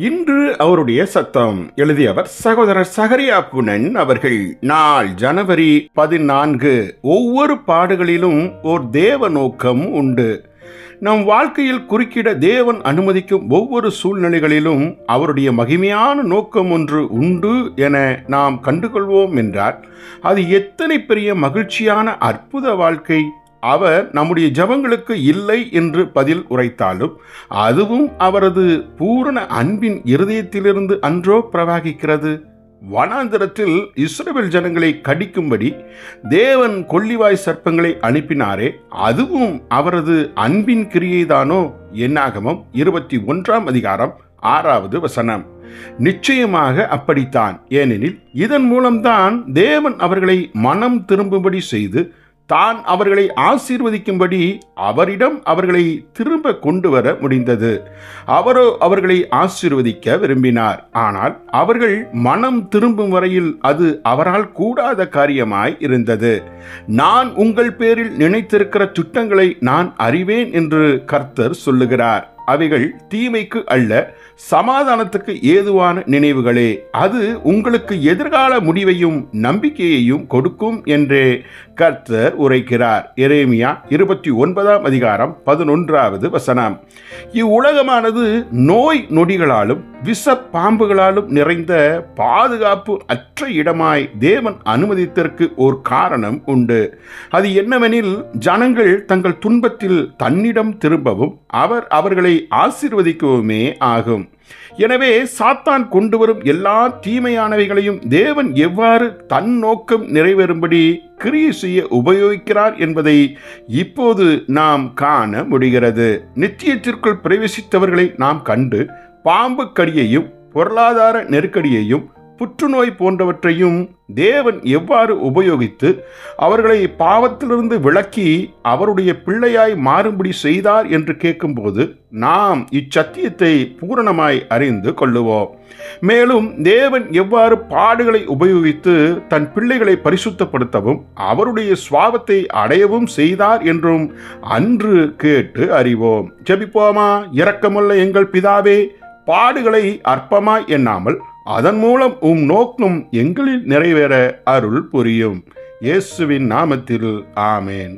இன்று அவருடைய சத்தம். எழுதியவர் சகோதரர் சகரியா புனன் அவர்கள். நாள் ஜனவரி 14. ஒவ்வொரு பாடுகளிலும் ஓர் தேவ நோக்கம் உண்டு. நம் வாழ்க்கையில் குறுக்கிட தேவன் அனுமதிக்கும் ஒவ்வொரு சூழ்நிலைகளிலும் அவருடைய மகிமையான நோக்கம் ஒன்று உண்டு என நாம் கண்டுகொள்வோம் என்றால் அது எத்தனை பெரிய மகிழ்ச்சியான அற்புத வாழ்க்கை! அவர் நம்முடைய ஜெபங்களுக்கு இல்லை என்று பதில் உரைத்தாலும் அதுவும் அவரது பூரண அன்பின் இருதயத்திலிருந்து அன்றோ பிரவாகிக்கிறது. வனாந்திரத்தில் இஸ்ரவேல் ஜனங்களை கடிக்கும்படி தேவன் கொள்ளிவாய் சர்ப்பங்களை அனுப்பினாரே, அதுவும் அவரது அன்பின் கிரியைதானோ? என்னாகமம் 21:6. நிச்சயமாக அப்படித்தான். ஏனெனில் இதன் மூலம்தான் தேவன் அவர்களை மனம் திரும்பும்படி செய்து தான் அவர்களை ஆசீர்வதிக்கும்படி அவரிடம் அவர்களை திரும்ப கொண்டு வர முடிந்தது. அவரோ அவர்களை ஆசீர்வதிக்க விரும்பினார். ஆனால் அவர்கள் மனம் திரும்பும் வரையில் அது அவரால் கூடாத காரியமாய் இருந்தது. நான் உங்கள் பேரில் நினைத்திருக்கிற திட்டங்களை நான் அறிவேன் என்று கர்த்தர் சொல்லுகிறார். அவைகள் தீமைக்கு அல்ல, சமாதானத்துக்கு ஏதுவான நினைவுகளே. அது உங்களுக்கு எதிர்கால முடிவையும் நம்பிக்கையையும் கொடுக்கும் என்றே கர்த்தர் உரைக்கிறார். எரேமியா 29:11. இவ்வுலகமானது நோய் நொடிகளாலும் விஷ பாம்புகளாலும் நிறைந்த பாதுகாப்பு அற்ற இடமாய் தேவன் அனுமதித்ததற்கு ஒரு காரணம் உண்டு. அது என்னவெனில், ஜனங்கள் தங்கள் துன்பத்தில் தன்னிடம் திரும்பவும் அவர் அவர்களை ஆசீர்வதிக்கவுமே ஆகும். எனவே சாத்தான் கொண்டு வரும் எல்லா தீமையானவைகளையும் தேவன் எவ்வாறு தன் நோக்கம் நிறைவேறும்படி கிரியை செய்ய உபயோகிக்கிறார் என்பதை இப்போது நாம் காண முடிகிறது. நித்தியத்திற்குள் பிரவேசித்தவர்களை நாம் கண்டு பாம்பு கடியையும் பொருளாதார நெருக்கடியையும் புற்றுநோய் போன்றவற்றையும் தேவன் எவ்வாறு உபயோகித்து அவர்களை பாவத்திலிருந்து விலக்கி அவருடைய பிள்ளையாய் மாறும்படி செய்தார் என்று கேட்கும்போது நாம் இச்சத்தியத்தை பூரணமாய் அறிந்து கொள்ளுவோம். மேலும் தேவன் எவ்வாறு பாடுகளை உபயோகித்து தன் பிள்ளைகளை பரிசுத்தப்படுத்தவும் அவருடைய சுவாபத்தை அடையவும் செய்தார் என்றும் அன்று கேட்டு அறிவோம். ஜெபிப்போமா. இரக்கமுள்ள எங்கள் பிதாவே, பாடுகளை அற்பமாய் எண்ணாமல் அதன் மூலம் நோக்கம் எங்களில் நிறைவேற அருள் புரியும். இயேசுவின் நாமத்தில் ஆமேன்.